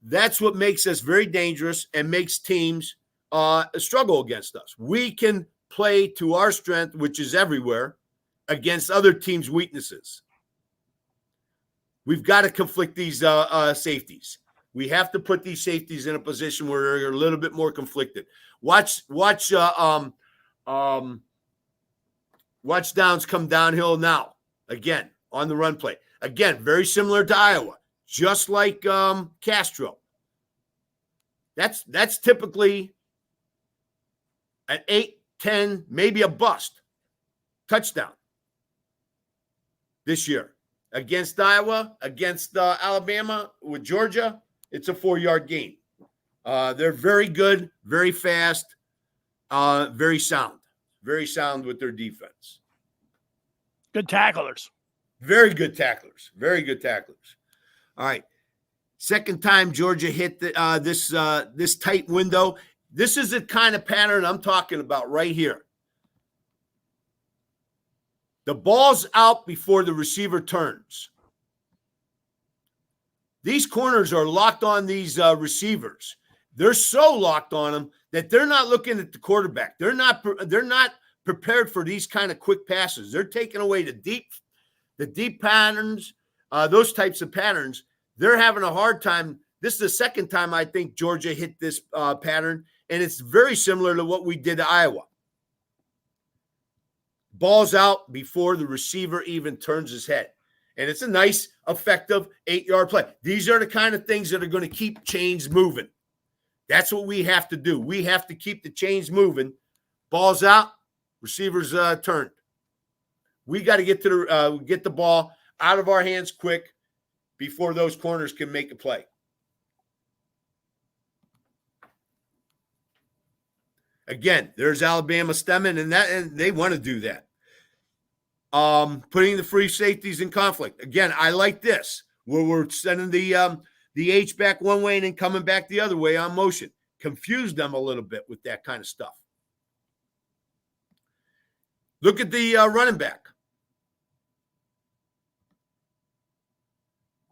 That's what makes us very dangerous and makes teams struggle against us. We can play to our strength, which is everywhere, against other teams' weaknesses. We've got to conflict these safeties. We have to put these safeties in a position where they're a little bit more conflicted. Watch downs come downhill now. Again, on the run play. Again, very similar to Iowa. Just like Castro. That's typically an 8, 10, maybe a bust touchdown this year. Against Iowa, against Alabama, with Georgia, it's a 4-yard gain. They're very good, very fast, very sound with their defense. Good tacklers. Very good tacklers. Very good tacklers. All right. Second time Georgia hit this tight window. This is the kind of pattern I'm talking about right here. The ball's out before the receiver turns. These corners are locked on these receivers. They're so locked on them that they're not looking at the quarterback. They're not prepared for these kind of quick passes. They're taking away the deep patterns, those types of patterns. They're having a hard time. This is the second time I think Georgia hit this pattern, and it's very similar to what we did to Iowa. Ball's out before the receiver even turns his head. And it's a nice, effective 8-yard play. These are the kind of things that are going to keep chains moving. That's what we have to do. We have to keep the chains moving. Ball's out, receivers turned. We got to get the ball out of our hands quick before those corners can make a play. Again, there's Alabama stemming, and they want to do that. Putting the free safeties in conflict. Again, I like this, where we're sending the H back one way and then coming back the other way on motion. Confuse them a little bit with that kind of stuff. Look at the running back.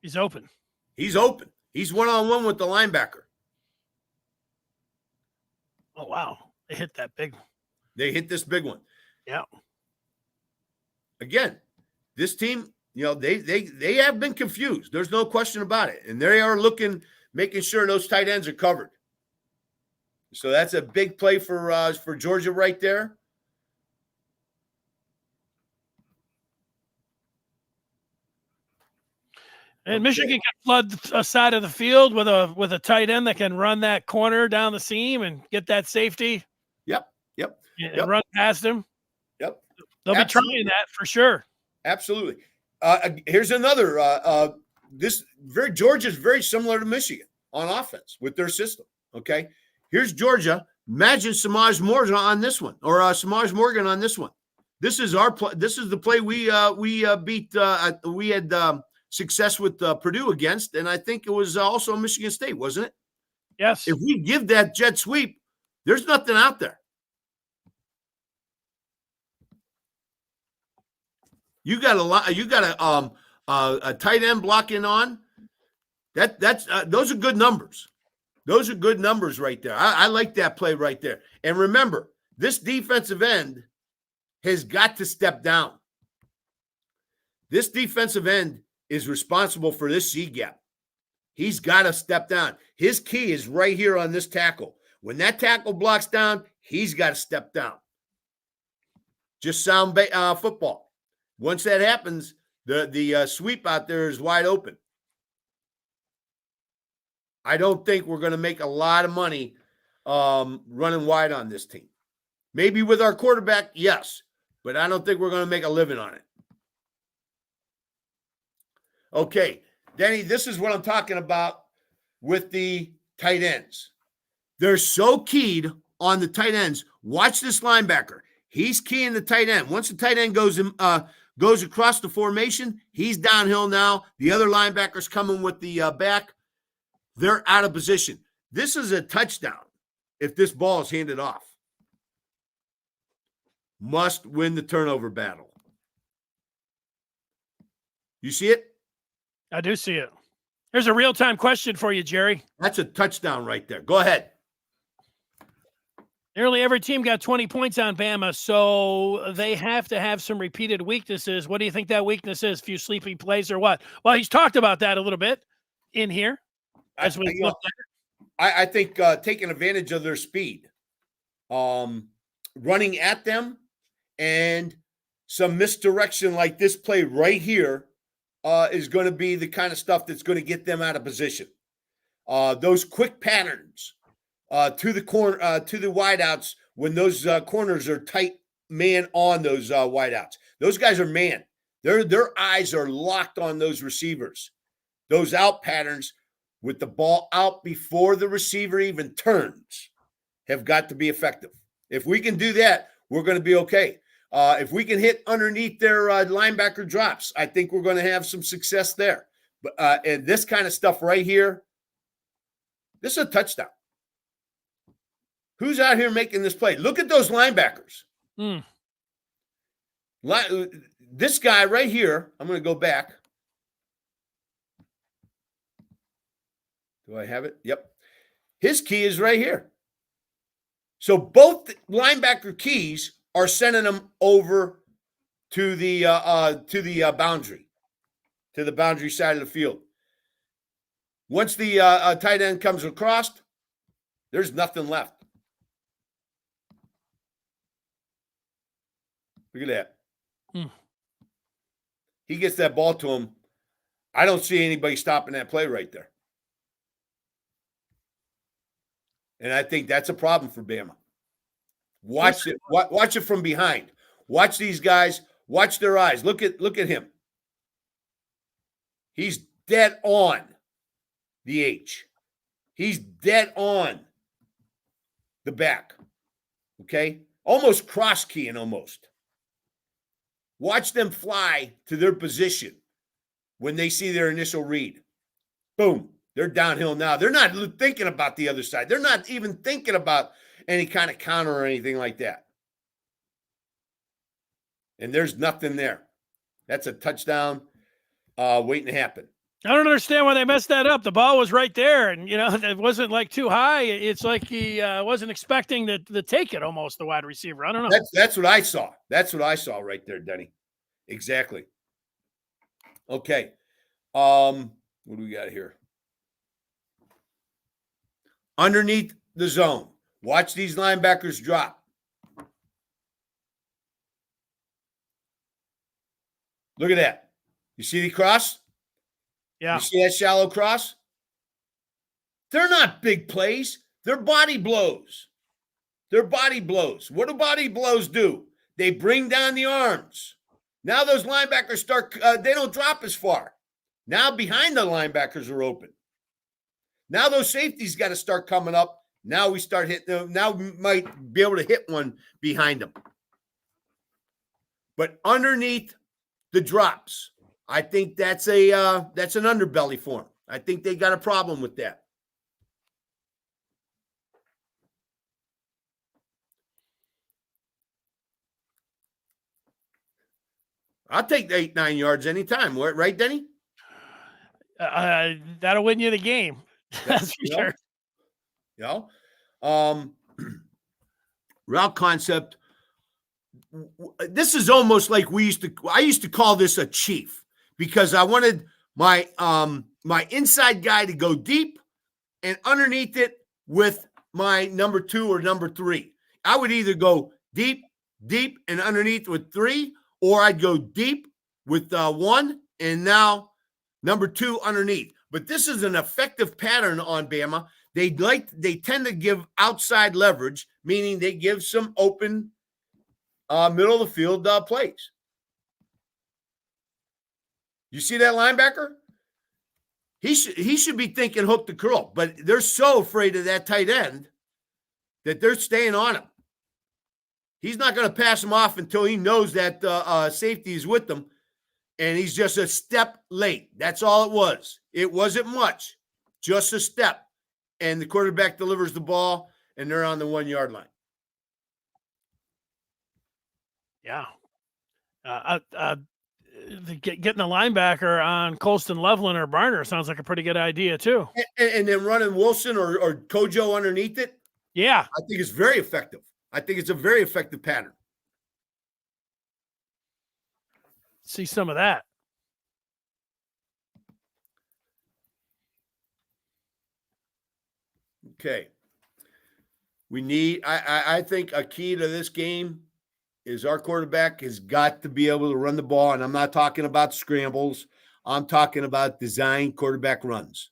He's open. He's open. He's one-on-one with the linebacker. Oh, wow. They hit that big one. They hit this big one. Yeah. Again, this team, they have been confused. There's no question about it. And they are making sure those tight ends are covered. So that's a big play for Georgia right there. And Michigan can flood a side of the field with a tight end that can run that corner down the seam and get that safety. Yep. And run past him. Yep. They'll be trying that for sure. Absolutely. Here's another. Georgia's very similar to Michigan on offense with their system. Okay. Here's Georgia. Imagine Samaj Morgan on this one, or Samaj Morgan on this one. This is our play. This is the play we beat. We had success with Purdue against, and I think it was also Michigan State, wasn't it? Yes. If we give that jet sweep, there's nothing out there. You got a tight end blocking on. Those are good numbers. Those are good numbers right there. I like that play right there. And remember, this defensive end has got to step down. This defensive end is responsible for this C gap. He's got to step down. His key is right here on this tackle. When that tackle blocks down, he's got to step down. Just sound football. Once that happens, the sweep out there is wide open. I don't think we're going to make a lot of money running wide on this team. Maybe with our quarterback, yes, but I don't think we're going to make a living on it. Okay, Danny, this is what I'm talking about with the tight ends. They're so keyed on the tight ends. Watch this linebacker. He's keying the tight end. Once the tight end goes across the formation, he's downhill now. The other linebacker's coming with the back. They're out of position. This is a touchdown if this ball is handed off. Must win the turnover battle. You see it? I do see it. Here's a real-time question for you, Jerry. That's a touchdown right there. Go ahead. Nearly every team got 20 points on Bama, so they have to have some repeated weaknesses. What do you think that weakness is? A few sleeping plays or what? Well, he's talked about that a little bit in here. As we looked at. I think taking advantage of their speed, running at them, and some misdirection like this play right here is going to be the kind of stuff that's going to get them out of position. Those quick patterns to the wideouts when those corners are tight man on those wideouts. Those guys are man. Their eyes are locked on those receivers. Those out patterns with the ball out before the receiver even turns have got to be effective. If we can do that, we're going to be okay. If we can hit underneath their linebacker drops, I think we're going to have some success there. But and this kind of stuff right here, this is a touchdown. Who's out here making this play? Look at those linebackers. This guy right here, I'm going to go back. Do I have it? Yep. His key is right here. So both linebacker keys are sending them over to the boundary, to the boundary side of the field. Once the tight end comes across, there's nothing left. Look at that. he gets that ball to him, I don't see anybody stopping that play right there. And I think that's a problem for Bama. Watch it from behind. Watch these guys. Watch their eyes. Look at him. He's dead on the H. He's dead on the back. Okay? Almost cross-keying almost. Watch them fly to their position when they see their initial read. Boom. They're downhill now. They're not thinking about the other side. They're not even thinking about any kind of counter or anything like that. And there's nothing there. That's a touchdown waiting to happen. I don't understand why they messed that up. The ball was right there, and, it wasn't like too high. It's like he wasn't expecting to take it almost, the wide receiver. I don't know. That's what I saw. That's what I saw right there, Denny. Exactly. Okay. What do we got here? Underneath the zone. Watch these linebackers drop. Look at that. You see the cross? Yeah. You see that shallow cross? They're not big plays. They're body blows. They're body blows. What do body blows do? They bring down the arms. Now those linebackers start, they don't drop as far. Now behind the linebackers are open. Now those safeties got to start coming up. Now we start hitting them. Now we might be able to hit one behind them. But underneath the drops, I think that's an underbelly for them. I think they got a problem with that. I'll take the 8-9 yards anytime, right, Denny? That'll win you the game. That's for sure. Route concept. This is almost like I used to call this a chief, because I wanted my inside guy to go deep and underneath it with my number 2 or number 3. I would either go deep and underneath with 3, or I'd go deep with 1 and now number 2 underneath. But this is an effective pattern on Bama. They tend to give outside leverage, meaning they give some open middle of the field plays. You see that linebacker? He should be thinking hook to curl, but they're so afraid of that tight end that they're staying on him. He's not going to pass him off until he knows that safety is with them, and he's just a step late. That's all it was. It wasn't much, just a step. And the quarterback delivers the ball, and they're on the 1-yard line. Yeah. Getting a linebacker on Colston, Loveland, or Barner sounds like a pretty good idea, too. And then running Wilson or Kojo underneath it. Yeah. I think it's very effective. I think it's a very effective pattern. See some of that. Okay. I think a key to this game is our quarterback has got to be able to run the ball. And I'm not talking about scrambles. I'm talking about design quarterback runs.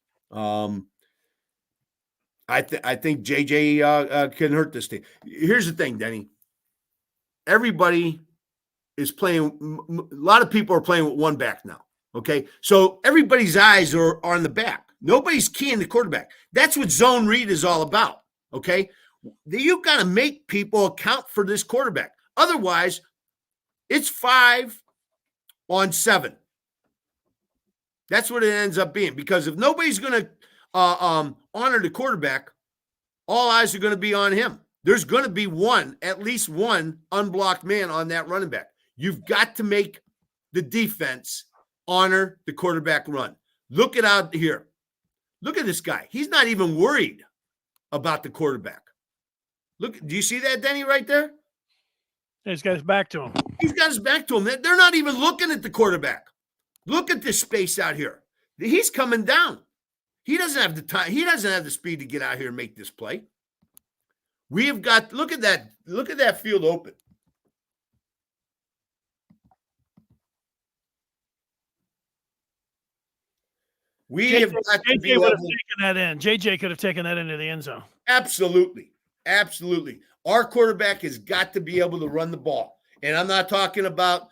I think JJ can hurt this team. Here's the thing, Denny. Everybody is playing. A lot of people are playing with one back now. Okay. So everybody's eyes are on the back. Nobody's keying the quarterback. That's what zone read is all about. Okay. You've got to make people account for this quarterback. Otherwise, it's 5 on 7. That's what it ends up being. Because if nobody's going to honor the quarterback, all eyes are going to be on him. There's going to be at least one unblocked man on that running back. You've got to make the defense honor the quarterback run. Look it out here. Look at this guy. He's not even worried about the quarterback. Look, do you see that, Denny, right there? He's got his back to him. He's got his back to him. They're not even looking at the quarterback. Look at this space out here. He's coming down. He doesn't have the time. He doesn't have the speed to get out here and make this play. We have got, look at that field open. We have got to be JJ would have level. taken that in. JJ could have taken that into the end zone. Absolutely. Absolutely. Our quarterback has got to be able to run the ball. And I'm not talking about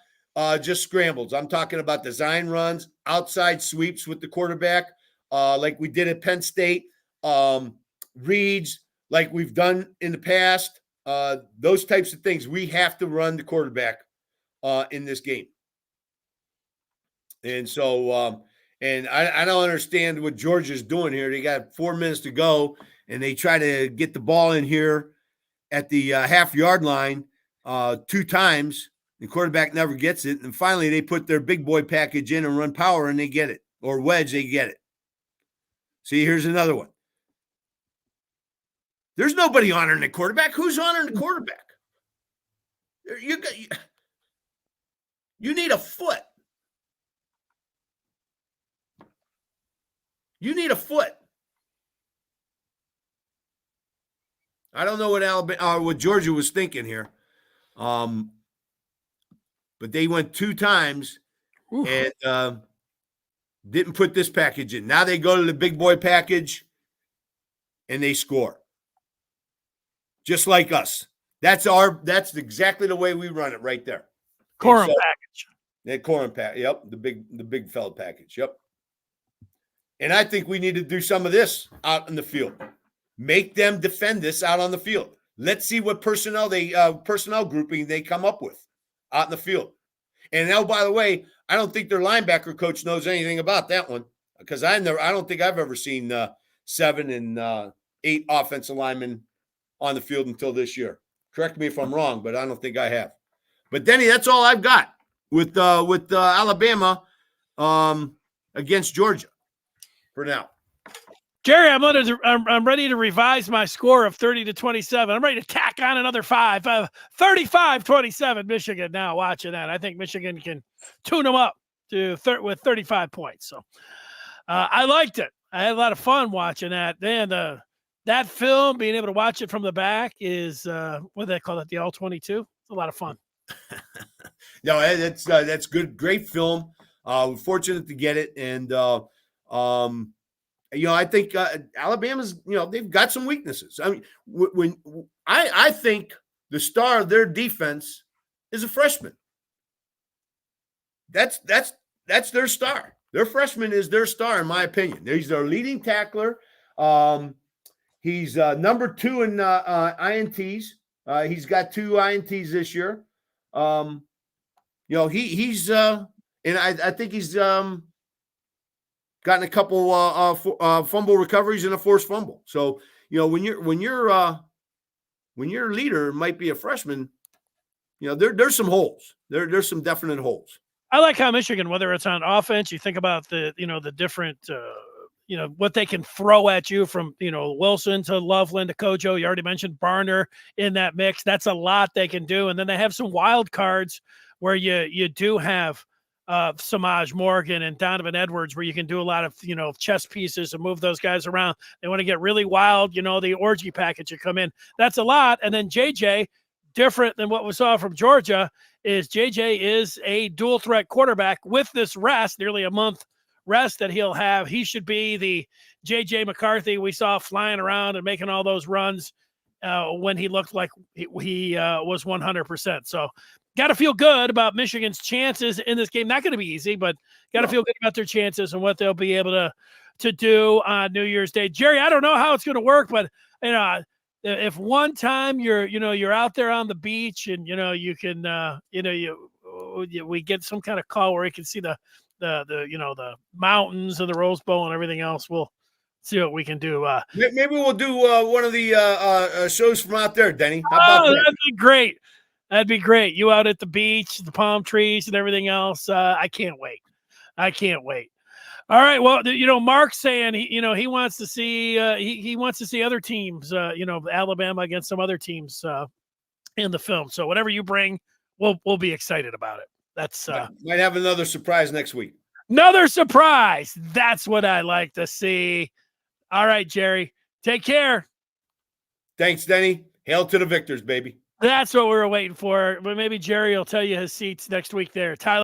just scrambles. I'm talking about design runs, outside sweeps with the quarterback, like we did at Penn State, reads like we've done in the past, those types of things. We have to run the quarterback in this game. And so, and I don't understand what Georgia's doing here. They got 4 minutes to go, and they try to get the ball in here at the half-yard line 2 times. The quarterback never gets it. And finally, they put their big boy package in and run power, and they get it. Or wedge, they get it. See, here's another one. There's nobody honoring the quarterback. Who's honoring the quarterback? You need a foot. You need a foot. I don't know what what Georgia was thinking here, but they went 2 times and didn't put this package in. Now they go to the big boy package and they score, just like us. That's exactly the way we run it right there. Corum package. That Corum package. Yep, the big fella package. Yep. And I think we need to do some of this out in the field. Make them defend this out on the field. Let's see what personnel grouping they come up with out in the field. And now, by the way, I don't think their linebacker coach knows anything about that one, because I don't think I've ever seen 7 and 8 offensive linemen on the field until this year. Correct me if I'm wrong, but I don't think I have. But Denny, that's all I've got with Alabama against Georgia for now. Jerry, I'm ready to revise my score of 30-27. I'm ready to tack on another 5. 35-27, Michigan now watching that. I think Michigan can tune them up with 35 points. So I liked it. I had a lot of fun watching that. Then that film, being able to watch it from the back is, what do they call it, the All-22? It's a lot of fun. No, that's good. Great film. We're fortunate to get it. And, I think Alabama's, they've got some weaknesses. I mean, I think the star of their defense is a freshman. That's their star. Their freshman is their star, in my opinion. He's their leading tackler. He's number 2 in INTs. He's got 2 INTs this year. He's and I think he's gotten a couple fumble recoveries and a forced fumble. So, when your leader might be a freshman, there's some holes. There's some definite holes. I like how Michigan, whether it's on offense, you think about the different, what they can throw at you from, Wilson to Loveland to Kojo. You already mentioned Barner in that mix. That's a lot they can do. And then they have some wild cards where you do have Samaj Morgan and Donovan Edwards, where you can do a lot of, chess pieces and move those guys around. They want to get really wild, the orgy package you come in. That's a lot. And then JJ, different than what we saw from Georgia, is JJ is a dual threat quarterback with this rest, nearly a month rest that he'll have. He should be the JJ McCarthy we saw flying around and making all those runs when he looked like he was 100%. So got to feel good about Michigan's chances in this game. Not going to be easy, but got to feel good about their chances and what they'll be able to do on New Year's Day. Jerry, I don't know how it's going to work, but if one time you're out there on the beach and you can we get some kind of call where you can see the mountains and the Rose Bowl and everything else, we'll see what we can do. Maybe we'll do one of the shows from out there, Denny. How about that? That'd be great. That'd be great. You out at the beach, the palm trees and everything else. I can't wait. All right. Well, Mark's saying he wants to see he wants to see other teams. Alabama against some other teams in the film. So whatever you bring, we'll be excited about it. That's might have another surprise next week. Another surprise. That's what I like to see. All right, Jerry. Take care. Thanks, Denny. Hail to the victors, baby. That's what we were waiting for. But maybe Jerry will tell you his seats next week there. Tyler.